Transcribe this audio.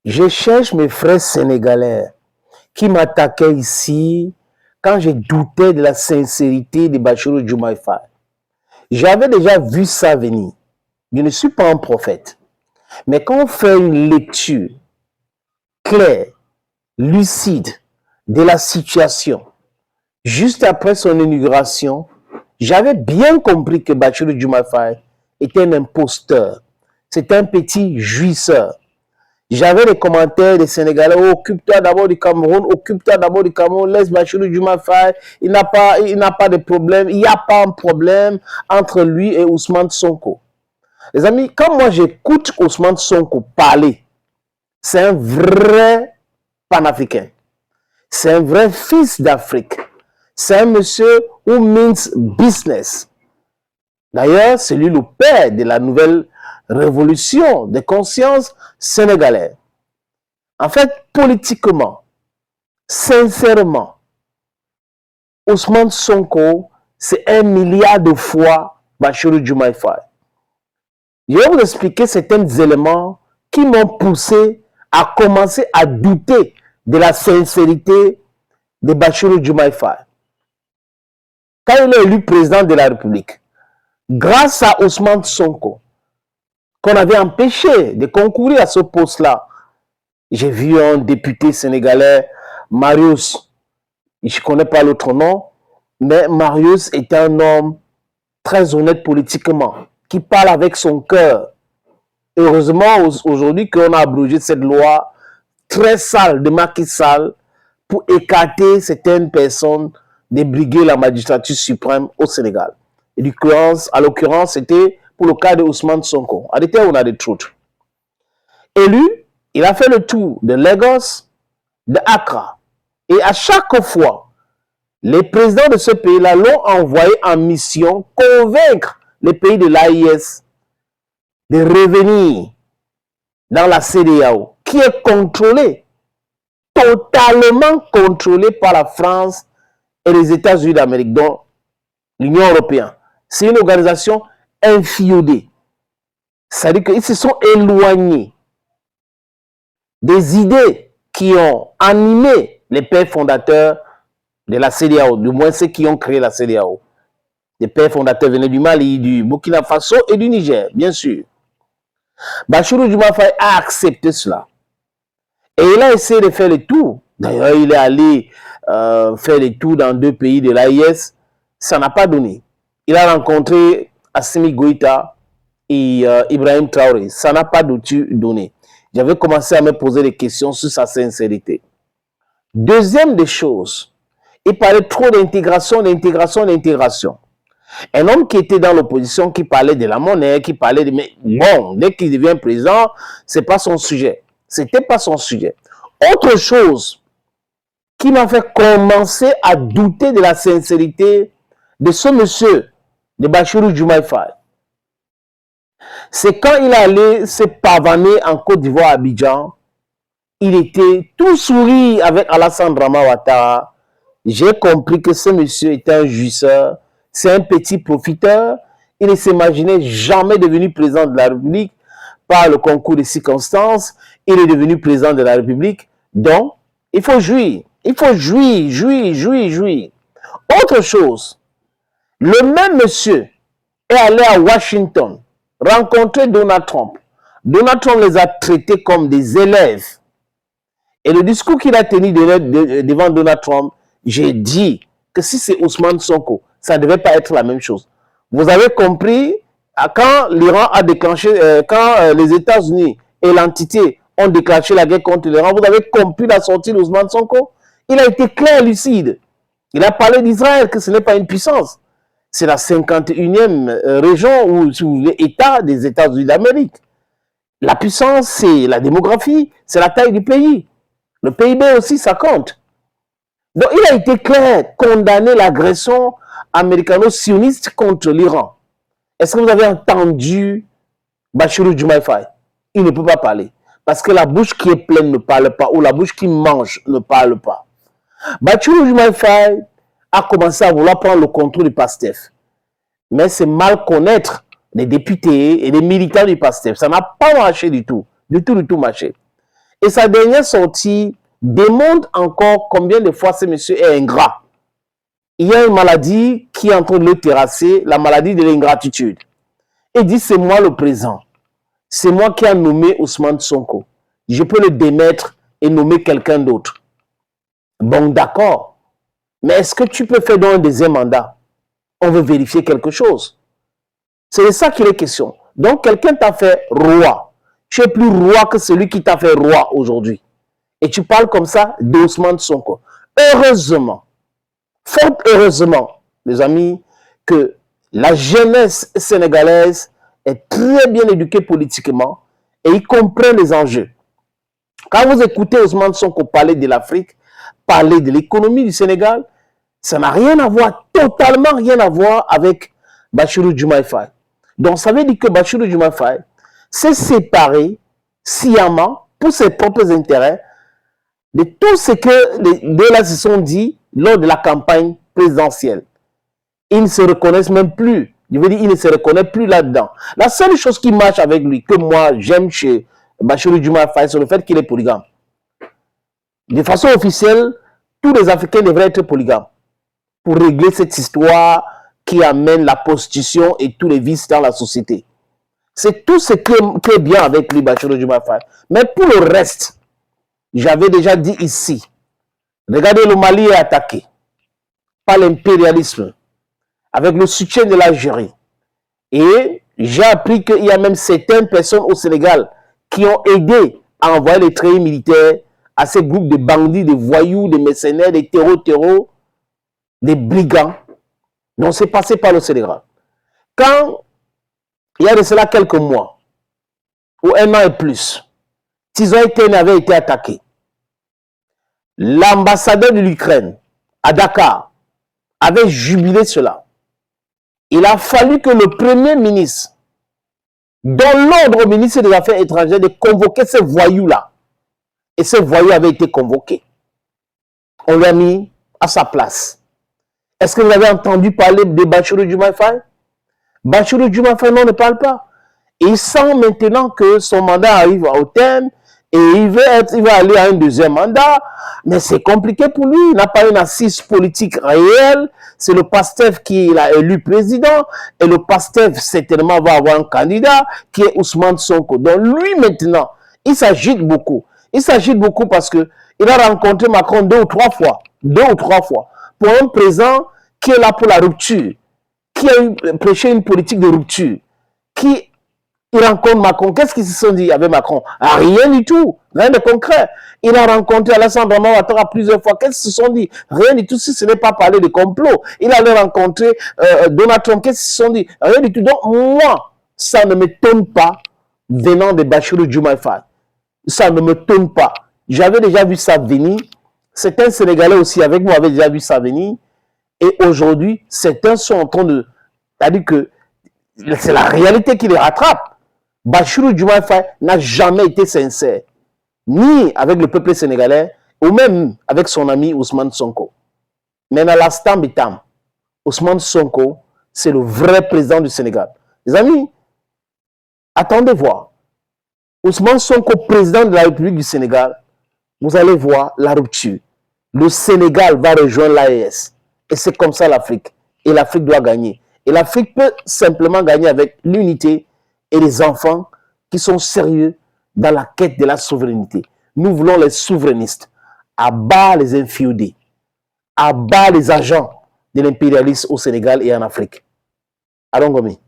Je cherche mes frères sénégalais qui m'attaquaient ici quand je doutais de la sincérité de Bassirou Diomaye Faye. J'avais déjà vu ça venir. Je ne suis pas un prophète. Mais quand on fait une lecture claire, lucide de la situation, juste après son inauguration, j'avais bien compris que Bassirou Diomaye Faye était un imposteur. C'était un petit jouisseur. J'avais les commentaires des Sénégalais, oh, occupe-toi d'abord du Cameroun, occupe-toi d'abord du Cameroun, laisse Bassirou Diomaye Faye, il n'a pas de problème, il n'y a pas un problème entre lui et Ousmane Sonko. Les amis, quand moi j'écoute Ousmane Sonko parler, c'est un vrai panafricain, c'est un vrai fils d'Afrique, c'est un monsieur who means business. D'ailleurs, c'est lui le père de la nouvelle révolution de conscience sénégalaise. En fait, politiquement, sincèrement, Ousmane Sonko, c'est 1 milliard de fois Bassirou Diomaye Faye. Je vais vous expliquer certains éléments qui m'ont poussé à commencer à douter de la sincérité de Bassirou Diomaye Faye. Quand il est élu président de la République, grâce à Ousmane Sonko, qu'on avait empêché de concourir à ce poste-là, j'ai vu un député sénégalais, Marius, je ne connais pas l'autre nom, mais Marius est un homme très honnête politiquement, qui parle avec son cœur. Heureusement, aujourd'hui, qu'on a abrogé cette loi très sale de Macky Sall pour écarter certaines personnes de briguer la magistrature suprême au Sénégal. Et à l'occurrence, c'était pour le cas de Ousmane Sonko. À l'été, on a des trucs. Élu, il a fait le tour de Lagos, de Accra. Et à chaque fois, les présidents de ce pays-là l'ont envoyé en mission convaincre les pays de l'AIS de revenir dans la CEDEAO, qui est contrôlée, totalement contrôlée par la France et les États-Unis d'Amérique, dont l'Union européenne. C'est une organisation inféodée. C'est-à-dire qu'ils se sont éloignés des idées qui ont animé les pères fondateurs de la CEDEAO, du moins ceux qui ont créé la CEDEAO. Les pères fondateurs venaient du Mali, du Burkina Faso et du Niger, bien sûr. Bassirou Diomaye Faye a accepté cela. Et il a essayé de faire le tour. D'ailleurs, il est allé faire le tour dans 2 pays de l'AIS. Ça n'a pas donné. Il a rencontré Assimi Goïta et Ibrahim Traoré. Ça n'a pas donné. J'avais commencé à me poser des questions sur sa sincérité. Deuxième des choses, il parlait trop d'intégration. Un homme qui était dans l'opposition, qui parlait de la monnaie, qui parlait de... Mais bon, dès qu'il devient président, ce n'est pas son sujet. C'était pas son sujet. Autre chose qui m'a fait commencer à douter de la sincérité de ce monsieur, de Bassirou Diomaye Faye, c'est quand il allait se pavaner en Côte d'Ivoire à Abidjan, il était tout souri avec Alassane Dramane Ouattara. J'ai compris que ce monsieur était un jouisseur, c'est un petit profiteur. Il ne s'imaginait jamais devenir président de la République par le concours des circonstances. Il est devenu président de la République. Donc, il faut jouir. Il faut jouir. Autre chose, le même monsieur est allé à Washington rencontrer Donald Trump. Donald Trump les a traités comme des élèves. Et le discours qu'il a tenu devant Donald Trump, j'ai dit que si c'est Ousmane Sonko, ça ne devait pas être la même chose. Vous avez compris, quand l'Iran a déclenché, quand les États-Unis et l'entité ont déclenché la guerre contre l'Iran, vous avez compris la sortie d'Ousmane Sonko? Il a été clair, lucide. Il a parlé d'Israël, que ce n'est pas une puissance. C'est la 51e région ou État des États-Unis d'Amérique. La puissance, c'est la démographie, c'est la taille du pays. Le PIB aussi, ça compte. Donc, il a été clair, condamner l'agression américano-sioniste contre l'Iran. Est-ce que vous avez entendu Bassirou Diomaye Faye? Il ne peut pas parler. Parce que la bouche qui est pleine ne parle pas, ou la bouche qui mange ne parle pas. Bassirou Diomaye Faye a commencé à vouloir prendre le contrôle du PASTEF. Mais c'est mal connaître les députés et les militants du PASTEF. Ça n'a pas marché du tout. Du tout marché. Et sa dernière sortie démontre encore combien de fois ce monsieur est ingrat. Il y a une maladie qui est en train de le terrasser, la maladie de l'ingratitude. Il dit, c'est moi le présent. C'est moi qui ai nommé Ousmane Sonko. Je peux le démettre et nommer quelqu'un d'autre. Bon, d'accord. Mais est-ce que tu peux faire dans un deuxième mandat? On veut vérifier quelque chose. C'est de ça qu'il est question. Donc, quelqu'un t'a fait roi. Tu es plus roi que celui qui t'a fait roi aujourd'hui. Et tu parles comme ça d'Ousmane Sonko. Heureusement, fort heureusement, les amis, que la jeunesse sénégalaise est très bien éduquée politiquement et ils comprennent les enjeux. Quand vous écoutez Ousmane Sonko parler de l'Afrique, parler de l'économie du Sénégal, ça n'a rien à voir, totalement rien à voir avec Bassirou Diomaye Faye. Donc ça veut dire que Bassirou Diomaye Faye s'est séparé sciemment pour ses propres intérêts de tout ce que les deux-là se sont dit lors de la campagne présidentielle. Ils ne se reconnaissent même plus. Je veux dire, ils ne se reconnaissent plus là-dedans. La seule chose qui marche avec lui, que moi j'aime chez Bassirou Diomaye Faye, c'est le fait qu'il est polygame. De façon officielle, tous les Africains devraient être polygames pour régler cette histoire qui amène la prostitution et tous les vices dans la société. C'est tout ce qui est bien avec lui, Bassirou Diomaye Faye. Mais pour le reste, j'avais déjà dit ici, regardez, le Mali est attaqué par l'impérialisme avec le soutien de l'Algérie. Et j'ai appris qu'il y a même certaines personnes au Sénégal qui ont aidé à envoyer les treillis militaires à ces groupes de bandits, de voyous, de mercenaires, de terreaux, des brigands. Donc c'est passé par le Sénégal. Quand il y a de cela quelques mois, ou un an et plus, Tizoïten avait été attaqué. L'ambassadeur de l'Ukraine à Dakar avait jubilé cela. Il a fallu que le premier ministre donne l'ordre au ministre des Affaires étrangères de convoquer ces voyous-là. Et ces voyous avaient été convoqués. On l'a mis à sa place. Est-ce que vous avez entendu parler de Bassirou Diomaye Faye? Bassirou Diomaye Faye, non, ne parle pas. Il sent maintenant que son mandat arrive au terme et il va aller à un deuxième mandat, mais c'est compliqué pour lui. Il n'a pas une assise politique réelle. C'est le PASTEF qui l'a élu président et le PASTEF certainement va avoir un candidat qui est Ousmane Sonko. Donc lui maintenant, il s'agite beaucoup. Il s'agite beaucoup parce qu'il a rencontré Macron 2 ou 3 fois. 2 ou 3 fois. Pour un président qui est là pour la rupture, qui a prêché une politique de rupture, qui il rencontre Macron. Qu'est-ce qu'ils se sont dit avec Macron? Rien du tout, rien de concret. Il a rencontré Alassane Ouattara plusieurs fois. Qu'est-ce qu'ils se sont dit? Rien du tout, si ce n'est pas parler de complot. Il allait rencontrer Donald Trump. Qu'est-ce qu'ils se sont dit? Rien du tout. Donc moi, ça ne m'étonne pas venant de Bassirou Diomaye Faye. Ça ne m'étonne pas. J'avais déjà vu ça venir. Certains Sénégalais aussi avec moi avaient déjà vu ça venir. Et aujourd'hui, certains sont en train de... C'est-à-dire que c'est la réalité qui les rattrape. Bassirou Diomaye Faye n'a jamais été sincère, ni avec le peuple sénégalais, ou même avec son ami Ousmane Sonko. Mais dans l'instant bitam, Ousmane Sonko, c'est le vrai président du Sénégal. Les amis, attendez voir. Ousmane Sonko, président de la République du Sénégal, vous allez voir la rupture. Le Sénégal va rejoindre l'AES. Et c'est comme ça l'Afrique. Et l'Afrique doit gagner. Et l'Afrique peut simplement gagner avec l'unité et les enfants qui sont sérieux dans la quête de la souveraineté. Nous voulons les souverainistes. À bas les inféodés. À bas les agents de l'impérialisme au Sénégal et en Afrique. Allons, Gomi.